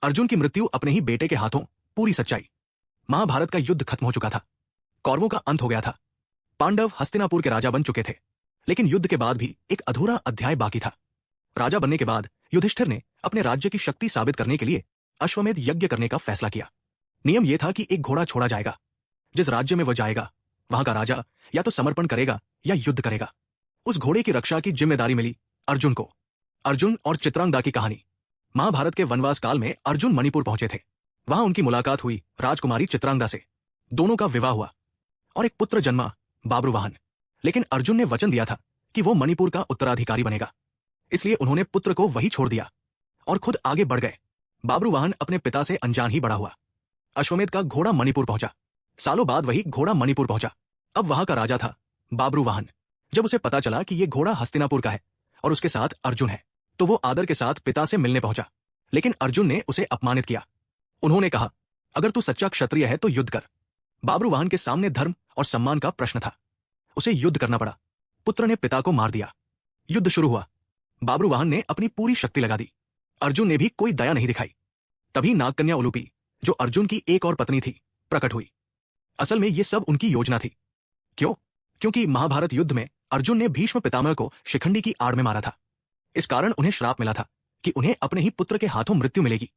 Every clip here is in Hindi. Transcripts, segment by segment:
अर्जुन की मृत्यु अपने ही बेटे के हाथों, पूरी सच्चाई। महाभारत का युद्ध खत्म हो चुका था, कौरवों का अंत हो गया था, पांडव हस्तिनापुर के राजा बन चुके थे। लेकिन युद्ध के बाद भी एक अधूरा अध्याय बाकी था। राजा बनने के बाद युधिष्ठिर ने अपने राज्य की शक्ति साबित करने के लिए अश्वमेध यज्ञ करने का फैसला किया। नियम यह था कि एक घोड़ा छोड़ा जाएगा। जिस राज्य में वह जाएगा वहां का राजा या तो समर्पण करेगा या युद्ध करेगा। उस घोड़े की रक्षा की जिम्मेदारी मिली अर्जुन को। अर्जुन और चित्रांगदा की कहानी। महाभारत के वनवास काल में अर्जुन मणिपुर पहुंचे थे। वहां उनकी मुलाकात हुई राजकुमारी चित्रांगदा से। दोनों का विवाह हुआ और एक पुत्र जन्मा, बाब्रुवाहन। लेकिन अर्जुन ने वचन दिया था कि वो मणिपुर का उत्तराधिकारी बनेगा, इसलिए उन्होंने पुत्र को वहीं छोड़ दिया और खुद आगे बढ़ गए। बाब्रुवाहन अपने पिता से अनजान ही बड़ा हुआ। अश्वमेध का घोड़ा मणिपुर पहुंचा। सालों बाद वही घोड़ा मणिपुर पहुंचा। अब वहां का राजा था बाब्रुवाहन। जब उसे पता चला कि ये घोड़ा हस्तिनापुर का है और उसके साथ अर्जुन है, तो वो आदर के साथ पिता से मिलने पहुंचा। लेकिन अर्जुन ने उसे अपमानित किया। उन्होंने कहा, अगर तू सच्चा क्षत्रिय है तो युद्ध कर। बाब्रुवाहन के सामने धर्म और सम्मान का प्रश्न था। उसे युद्ध करना पड़ा। पुत्र ने पिता को मार दिया। युद्ध शुरू हुआ। बाब्रुवाहन ने अपनी पूरी शक्ति लगा दी। अर्जुन ने भी कोई दया नहीं दिखाई। तभी नागकन्या उलूपी, जो अर्जुन की एक और पत्नी थी, प्रकट हुई। असल में ये सब उनकी योजना थी। क्यों? क्योंकि महाभारत युद्ध में अर्जुन ने भीष्म पितामह को शिखंडी की आड़ में मारा था। इस कारण उन्हें श्राप मिला था कि उन्हें अपने ही पुत्र के हाथों मृत्यु मिलेगी।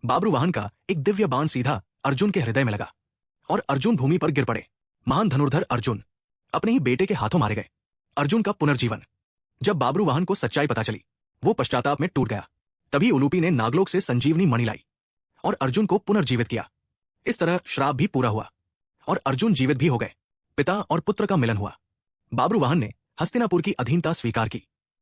बाब्रुवाहन का एक दिव्य बाण सीधा अर्जुन के हृदय में लगा और अर्जुन भूमि पर गिर पड़े। महान धनुर्धर अर्जुन अपने ही बेटे के हाथों मारे गए। अर्जुन का पुनर्जीवन। जब बाब्रुवाहन को सच्चाई पता चली, वो पश्चाताप में टूट गया। तभी उलूपी ने नागलोक से संजीवनी मणि लाई और अर्जुन को पुनर्जीवित किया। इस तरह श्राप भी पूरा हुआ और अर्जुन जीवित भी हो गए। पिता और पुत्र का मिलन हुआ। बाब्रुवाहन ने हस्तिनापुर की अधीनता स्वीकार की